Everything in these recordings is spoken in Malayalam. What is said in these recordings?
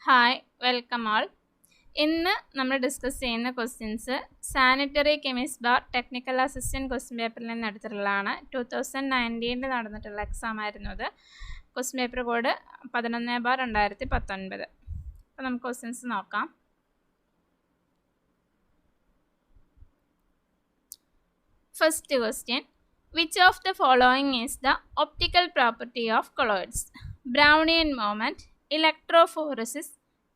ഹായ് വെൽക്കം ആൾ. ഇന്ന് നമ്മൾ ഡിസ്കസ് ചെയ്യുന്ന questions sanitary chemist bar technical assistant question പേപ്പറിൽ നിന്ന് എടുത്തിട്ടുള്ളതാണ്. 2019 നടന്നിട്ടുള്ള എക്സാം ആയിരുന്നു അത്. Question paper code 11/2019. അപ്പോൾ നമുക്ക് ക്വസ്റ്റ്യൻസ് നോക്കാം. First question, which of the following is the optical property of colloids? Brownian moment, electrophoresis,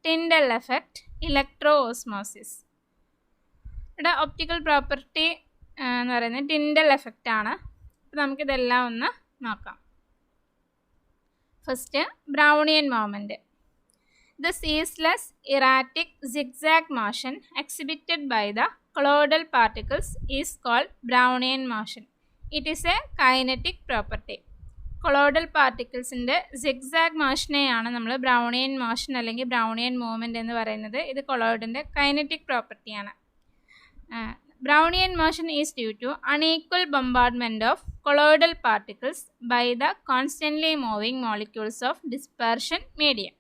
Tyndall effect, electroosmosis. ഇവിടെ ഒപ്റ്റിക്കൽ പ്രോപ്പർട്ടി എന്ന് പറയുന്നത് ടിൻഡൽ എഫക്റ്റ് ആണ്. അപ്പോൾ നമുക്കിതെല്ലാം ഒന്ന് നോക്കാം. First, Brownian moment. The ceaseless, erratic, zigzag motion exhibited by the colloidal particles is called Brownian motion. It is a kinetic property. Colloidal പാർട്ടിക്കിൾസിൻ്റെ സിഗ്സാഗ് മോഷനെയാണ് നമ്മൾ ബ്രൗണിയൻ മോഷൻ അല്ലെങ്കിൽ ബ്രൗണിയൻ മൂവ്മെൻറ്റ് എന്ന് പറയുന്നത്. ഇത് കൊളോയിഡിൻ്റെ കൈനറ്റിക് പ്രോപ്പർട്ടിയാണ്. Brownian motion is due to unequal bombardment of colloidal particles by the constantly moving molecules of dispersion medium.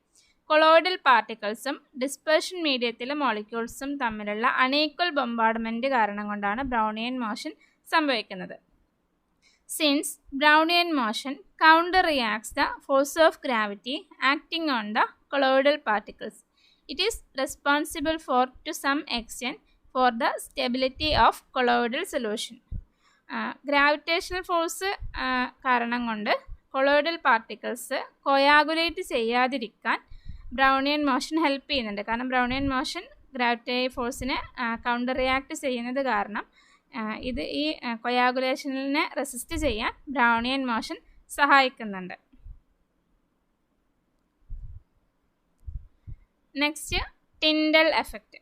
Colloidal പാർട്ടിക്കിൾസും ഡിസ്പെർഷൻ മീഡിയത്തിലെ മോളിക്യൂൾസും തമ്മിലുള്ള അൺഈക്വൽ ബൊംബാർഡ്മെൻറ്റ് കാരണം കൊണ്ടാണ് ബ്രൗണിയൻ മോഷൻ സംഭവിക്കുന്നത്. Since Brownian motion counter-reacts the force of gravity acting on the colloidal particles, it is responsible for, to some extent, for the stability of colloidal solution. Gravitational force കാരണം കൊണ്ട് കൊളോയിഡൽ പാർട്ടിക്കിൾസ് കൊയാഗുലേറ്റ് ചെയ്യാതിരിക്കാൻ ബ്രൗണിയൻ മോഷൻ ഹെൽപ്പ് ചെയ്യുന്നുണ്ട്. കാരണം ബ്രൗണിയൻ മോഷൻ ഗ്രാവിറ്റി ഫോഴ്സിനെ കൗണ്ടർ റിയാക്ട് ചെയ്യുന്നത് കാരണം ഇത് ഈ കൊയാഗുലേഷനിനെ റെസിസ്റ്റ് ചെയ്യാൻ ബ്രൗണിയൻ മോഷൻ സഹായിക്കുന്നുണ്ട്. Next, Tyndall effect.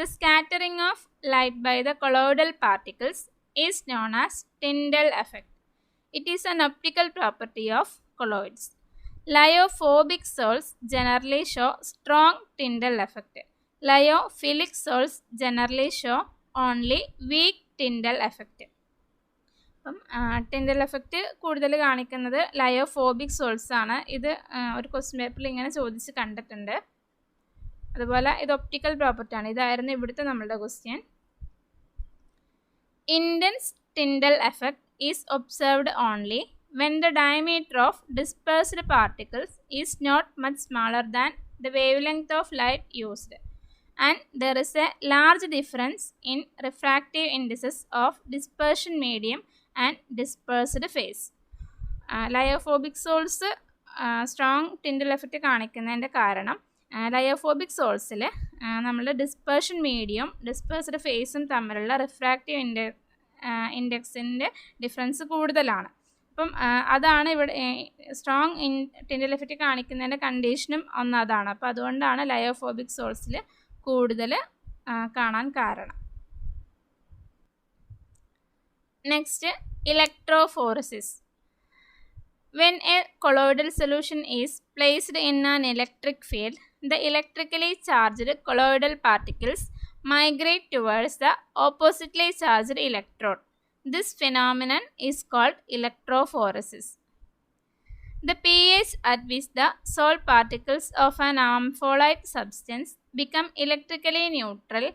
The scattering of light by the colloidal particles is known as Tyndall effect. It is an optical property of colloids. Lyophobic sols generally show strong Tyndall effect. Lyophilic sols generally show only weak Tyndall effect. അപ്പം ടിൻഡൽ എഫക്റ്റ് കൂടുതൽ കാണിക്കുന്നത് ലയോഫോബിക് സോൾസ് ആണ്. ഇത് ഒരു ക്വസ്റ്റ്യൻ പേപ്പറിൽ ഇങ്ങനെ ചോദിച്ച് കണ്ടിട്ടുണ്ട്. അതുപോലെ ഇത് ഒപ്റ്റിക്കൽ പ്രോപ്പർട്ടി ആണ്. ഇതായിരുന്നു ഇവിടുത്തെ നമ്മളുടെ question. Intense Tyndall effect is observed only when the diameter of dispersed particles is not much smaller than the wavelength of light used. And there is a large difference in refractive indices of dispersion medium and dispersed phase. Lyophobic sols strong Tyndall effect കാണിക്കുന്നതിൻ്റെ കാരണം ലയോഫോബിക് സോൾസിൽ നമ്മൾ ഡിസ്പേർഷൻ മീഡിയം ഡിസ്പേഴ്സ്ഡ് ഫേസും തമ്മിലുള്ള റിഫ്രാക്റ്റീവ് ഇൻഡെക്സിൻ്റെ ഡിഫറൻസ് കൂടുതലാണ്. അപ്പം അതാണ് ഇവിടെ സ്ട്രോങ് ടിൻഡൽ എഫക്റ്റ് കാണിക്കുന്നതിൻ്റെ കണ്ടീഷനും ഒന്നതാണ്. അപ്പോൾ അതുകൊണ്ടാണ് ലയോഫോബിക് സോൾസിൽ കൂടുതൽ കാണാൻ കാരണം. Next, electrophoresis. When a colloidal solution is placed in an electric field, the electrically charged colloidal particles migrate towards the oppositely charged electrode. This phenomenon is called electrophoresis. The pH at which the salt particles of an ampholyte substance become electrically neutral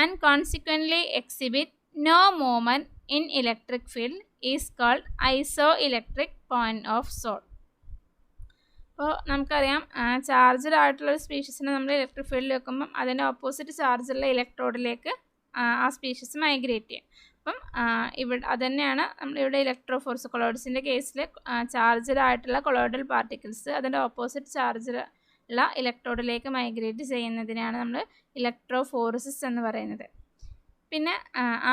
and consequently exhibit no movement in electric field is called isoelectric point of salt. അപ്പോൾ നമുക്കറിയാം ചാർജഡ് ആയിട്ടുള്ളൊരു സ്പീഷീസിനെ നമ്മൾ ഇലക്ട്രിക് ഫീൽഡിൽ വെക്കുമ്പം അതിൻ്റെ ഓപ്പോസിറ്റ് ചാർജുള്ള ഇലക്ട്രോഡിലേക്ക് ആ സ്പീഷീസ് മൈഗ്രേറ്റ് ചെയ്യും. അപ്പം ഇവിടെ അതുതന്നെയാണ് നമ്മളിവിടെ ഇലക്ട്രോഫോർസ് കൊളോയിഡ്സിൻ്റെ കേസിൽ ചാർജഡ് ആയിട്ടുള്ള കൊളോയിഡൽ പാർട്ടിക്കിൾസ് അതിൻ്റെ ഓപ്പോസിറ്റ് ചാർജുള്ള ഇലക്ട്രോഡിലേക്ക് മൈഗ്രേറ്റ് ചെയ്യുന്നതിനാണ് നമ്മൾ ഇലക്ട്രോഫോറസിസ് എന്ന് പറയുന്നത്. പിന്നെ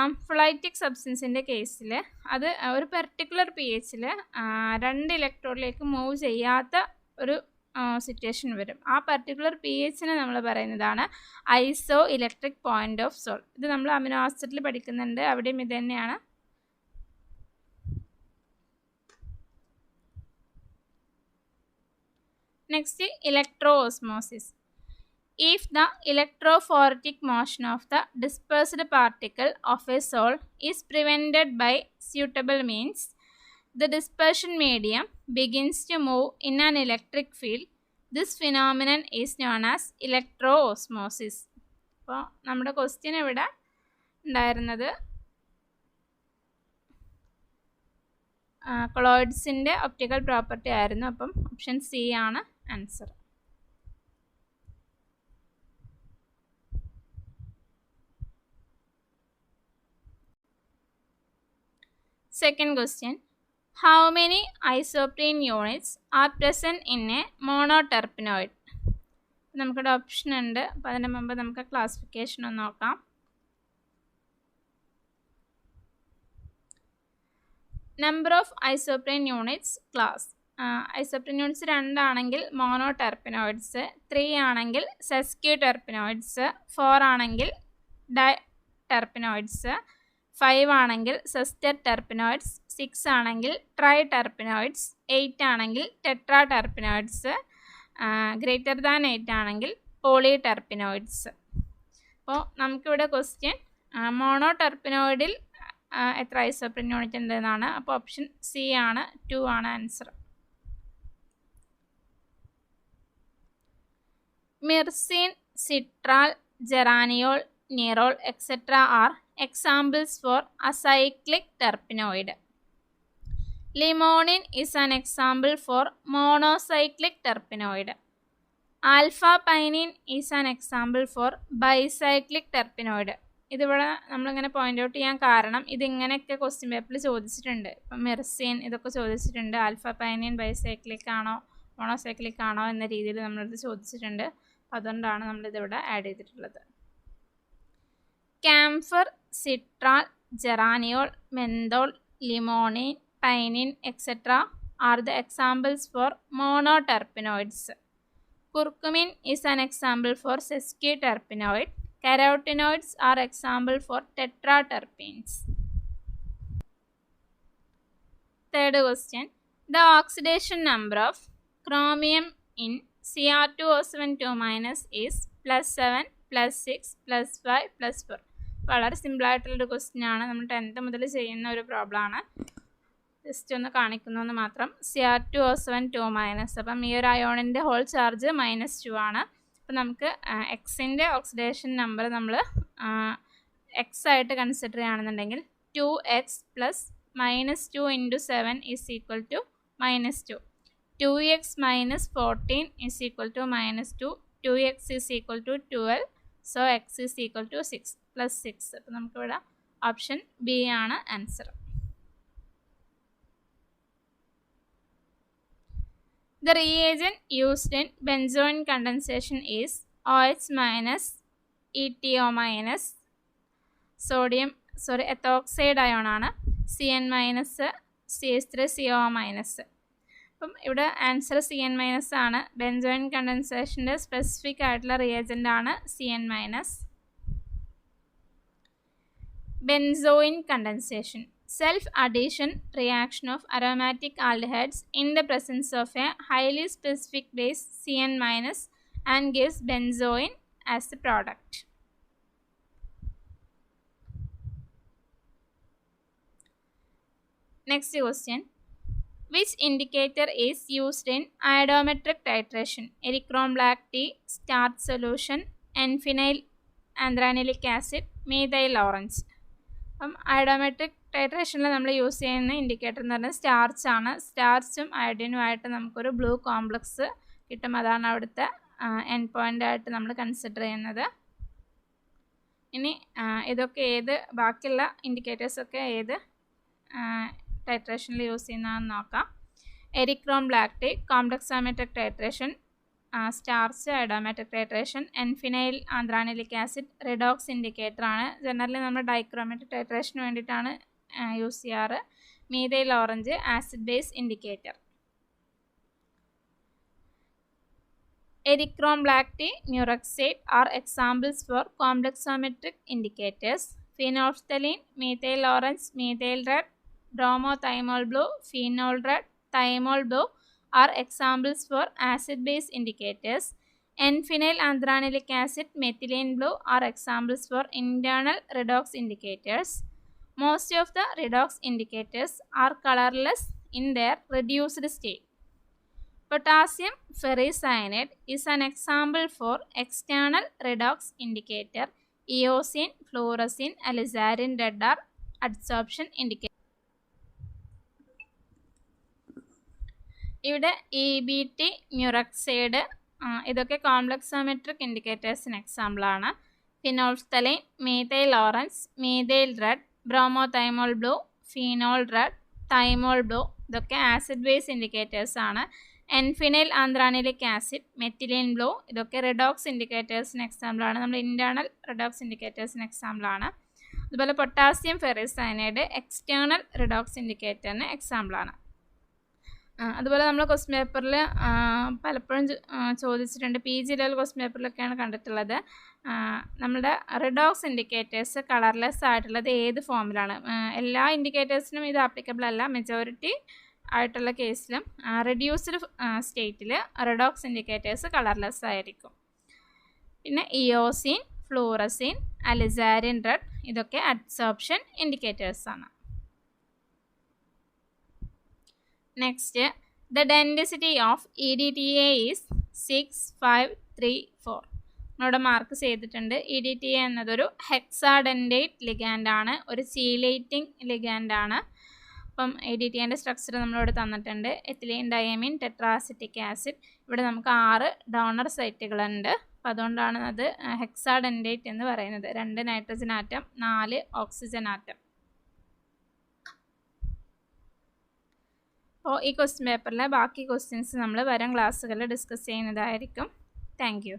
ആംഫ്ലൈറ്റിക് സബ്സ്റ്റൻസിൻ്റെ കേസിൽ അത് ഒരു പെർട്ടിക്കുലർ pHൽ 2 ഇലക്ട്രോഡിലേക്ക് മൂവ് ചെയ്യാത്ത ഒരു സിറ്റുവേഷൻ വരും. ആ പർട്ടിക്കുലർ pHനെ നമ്മൾ പറയുന്നതാണ് isoelectric point of sol. ഇത് നമ്മൾ അമിനോ ആസിഡിൽ പഠിക്കുന്നുണ്ട്, അവിടെയും ഇത് തന്നെയാണ്. Next, electroosmosis. If the electrophoretic motion of the dispersed particle of a sol is prevented by suitable means, the dispersion medium begins to move in an electric field this phenomenon is known as electroosmosis. അപ്പോൾ നമ്മുടെ ക്വസ്റ്റ്യൻ ഇവിടെ ഉണ്ടായിരുന്നത് കൊളോയിഡ്സിൻ്റെ ഒപ്റ്റിക്കൽ പ്രോപ്പർട്ടി ആയിരുന്നു. അപ്പം ഓപ്ഷൻ സി ആണ് answer. Second question, how many isoprene units are present in a monoterpenoid? നമുക്കിവിടെ ഓപ്ഷൻ ഉണ്ട്. അപ്പോൾ അതിന് മുമ്പ് നമുക്ക് ക്ലാസിഫിക്കേഷൻ ഒന്ന് നോക്കാം. Number of isoprene units class. Isoprene units 2 ആണെങ്കിൽ മോണോടെർപ്പിനോയിഡ്സ്, 3 ആണെങ്കിൽ സെസ്ക്യൂ ടെർപ്പിനോയിഡ്സ്, 4 ആണെങ്കിൽ ഡൈടെർപ്പിനോയിഡ്സ്, 5 ആണെങ്കിൽ സെസ്റ്റർ ടെർപ്പിനോയിഡ്സ്, 6 ആണെങ്കിൽ ട്രൈ ടെർപ്പിനോയിഡ്സ്, 8 ആണെങ്കിൽ ടെട്രാ ടെർപ്പിനോയിഡ്സ്, ഗ്രേറ്റർ ദാൻ 8 ആണെങ്കിൽ പോളി ടെർപ്പിനോയിഡ്സ്. അപ്പോൾ നമുക്കിവിടെ ക്വസ്റ്റ്യൻ മോണോ ടെർപ്പിനോയിഡിൽ എത്ര ഐസോപ്രീൻ യൂണിറ്റ് ഉണ്ടെന്നാണ്. അപ്പോൾ ഓപ്ഷൻ സി ആണ്, 2 ആണ് answer. Myrcene, citral, geraniol, nerol etcetera are examples for acyclic terpenoid. Limonin is an example for monocyclic terpenoid. Alpha pinene is an example for bicyclic terpenoid. ഇതിവിടെ നമ്മളിങ്ങനെ പോയിന്റ് ഔട്ട് ചെയ്യാൻ കാരണം ഇതിങ്ങനെയൊക്കെ ക്വസ്റ്റ്യൻ പേപ്പറിൽ ചോദിച്ചിട്ടുണ്ട്. ഇപ്പം മിർസീൻ ഇതൊക്കെ ചോദിച്ചിട്ടുണ്ട്. ആൽഫ പൈനിൻ ബൈസൈക്ലിക് ആണോ മോണോസൈക്ലിക് ആണോ എന്ന രീതിയിൽ നമ്മളിത് ചോദിച്ചിട്ടുണ്ട്. അപ്പോൾ അതുകൊണ്ടാണ് നമ്മളിതിവിടെ ആഡ് ചെയ്തിട്ടുള്ളത്. Camphor, citral, geraniol, menthol, limonene, pinene, etc. are the examples for monoterpenoids. Curcumin is an example for sesquiterpenoid. Carotenoids are example for tetraterpenes. Third question, the oxidation number of chromium in Cr2O7 is +7, +6, +5, +4. വളരെ സിമ്പിളായിട്ടുള്ളൊരു ക്വസ്റ്റ്യൻ ആണ്. നമ്മൾ 10th മുതൽ ചെയ്യുന്ന ഒരു പ്രോബ്ലം ആണ്. ജസ്റ്റ് ഒന്ന് കാണിക്കുന്നതെന്ന് മാത്രം. Cr2O7 അപ്പം ഈ ഒരു അയോണിൻ്റെ ഹോൾ ചാർജ് -2 ആണ്. അപ്പം നമുക്ക് എക്സിൻ്റെ ഓക്സിഡേഷൻ നമ്പർ നമ്മൾ എക്സ് ആയിട്ട് കൺസിഡർ ചെയ്യുകയാണെന്നുണ്ടെങ്കിൽ 2x + -2 × 7 = -2. 2x - 14 = -2. 2x = 12. So x = 6 + 6. അപ്പോൾ നമുക്കിവിടെ ഓപ്ഷൻ ബി ആണ് answer. The reagent used in benzoin condensation is OH- ETO- sodium ethoxide ion ആണ്. CN- CH3CO-. അപ്പം ഇവിടെ ആൻസർ CN- ആണ്. ബെൻസോയിൻ കണ്ടൻസേഷൻ്റെ സ്പെസിഫിക് ആയിട്ടുള്ള റിയേജൻ്റ് ആണ് CN-. Benzoin condensation, self addition reaction of aromatic aldehydes in the presence of a highly specific base CN- and gives benzoin as a product. Next question, which indicator is used in iodometric titration? Erythrom black tea, starch solution, N-phenyl anthranylic acid, methyl orange. അപ്പം iodometric titrationൽ നമ്മൾ യൂസ് ചെയ്യുന്ന ഇൻഡിക്കേറ്റർ എന്ന് പറഞ്ഞാൽ സ്റ്റാർച്ച് ആണ്. സ്റ്റാർച്ചും അയോഡിനുമായിട്ട് നമുക്കൊരു ബ്ലൂ കോംപ്ലക്സ് കിട്ടും. അതാണ് അവിടുത്തെ എൻഡ് പോയിൻ്റ് ആയിട്ട് നമ്മൾ കൺസിഡർ ചെയ്യുന്നത്. ഇനി ഇതൊക്കെ ബാക്കിയുള്ള ഇൻഡിക്കേറ്റേഴ്സൊക്കെ ഏത് ടൈട്രേഷനിൽ യൂസ് ചെയ്യുന്നതെന്ന് നോക്കാം. Eriochrome black T, complexometric titration, starch iodometric titration, N phenyl anthranilic acid redox indicator ആണ്. ജനറലി നമ്മൾ ഡൈക്രോമെട്രിക് ടൈട്രേഷന് വേണ്ടിയിട്ടാണ് യൂസ് ചെയ്യാറ്. Methyl orange acid base indicator. Erythrom black tea, Muroxate are examples for complexometric indicators. Phenolphthalein, methyl orange, methyl red, bromothymol blue, phenol red, thymol blue are examples for acid-base indicators. N-phenyl anthranylic acid, methylene blue are examples for internal redox indicators. Most of the redox indicators are colorless in their reduced state. Potassium ferricyanide is an example for external redox indicator. Eosin, fluorescein, alizarin red are adsorption indicator. ഇവിടെ EBT, മ്യൂറക്സൈഡ് ഇതൊക്കെ കോംപ്ലക്സോമെട്രിക് ഇൻഡിക്കേറ്റേഴ്സിന് എക്സാമ്പിളാണ്. Phenolphthalein, methyl orange, methyl red, bromothymol blue, phenol red, thymol blue ഇതൊക്കെ ആസിഡ് ബേസ് ഇൻഡിക്കേറ്റേഴ്സ് ആണ്. N phenyl anthranilic acid, methylene blue ഇതൊക്കെ റിഡോക്സ് ഇൻഡിക്കേറ്റേഴ്സിന് എക്സാമ്പിളാണ്. നമ്മുടെ ഇൻറ്റേർണൽ റിഡോക്സ് ഇൻഡിക്കേറ്റേഴ്സിന് എക്സാമ്പിളാണ്. അതുപോലെ പൊട്ടാസ്യം ഫെറിസൈനൈഡ് എക്സ്റ്റേണൽ റിഡോക്സ് ഇൻഡിക്കേറ്ററിന് എക്സാമ്പിളാണ്. അതുപോലെ നമ്മൾ ക്വസ്റ്റ്യൻ പേപ്പറിൽ പലപ്പോഴും ചോദിച്ചിട്ടുണ്ട്, PG ലെവൽ ക്വസ്റ്റ്യൻ പേപ്പറിലൊക്കെയാണ് കണ്ടിട്ടുള്ളത്. നമ്മുടെ റിഡോക്സ് ഇൻഡിക്കേറ്റേഴ്സ് കളർലെസ് ആയിട്ടുള്ളത് ഏത് ഫോമിലാണ്? എല്ലാ ഇൻഡിക്കേറ്റേഴ്സിനും ഇത് ആപ്ലിക്കബിൾ അല്ല. മെജോറിറ്റി ആയിട്ടുള്ള കേസിലും റെഡ്യൂസ്ഡ് സ്റ്റേറ്റിൽ റിഡോക്സ് ഇൻഡിക്കേറ്റേഴ്സ് കളർലെസ് ആയിരിക്കും. പിന്നെ ഇയോസിൻ, ഫ്ലൂറസിൻ, അലിസാരിൻ റെഡ് ഇതൊക്കെ adsorption ഇൻഡിക്കേറ്റേഴ്സാണ്. Next, the density of EDTA is 6, 5, 3, 4. ഇവിടെ മാർക്ക് ചെയ്തിട്ടുണ്ട്. EDTA എന്നതൊരു ഹെക്സാഡെൻഡേറ്റ് ലിഗാൻഡ് ആണ്, ഒരു ചീലേറ്റിംഗ് ലിഗാൻഡ് ആണ്. അപ്പം EDTA സ്ട്രക്ചർ നമ്മളിവിടെ തന്നിട്ടുണ്ട്. Ethylene diamine tetraacetic acid. ഇവിടെ നമുക്ക് 6 ഡോണർ സൈറ്റുകളുണ്ട്. അപ്പം അതുകൊണ്ടാണ് അത് ഹെക്സാഡെൻഡേറ്റ് എന്ന് പറയുന്നത്. 2 നൈട്രജൻ ആറ്റം, 4 ഓക്സിജൻ ആറ്റം. അപ്പോൾ ഈ ക്വസ്റ്റ്യൻ പേപ്പറിലെ ബാക്കി ക്വസ്റ്റ്യൻസ് നമ്മൾ വരും ക്ലാസ്സുകളിൽ ഡിസ്കസ് ചെയ്യുന്നതായിരിക്കും. Thank you.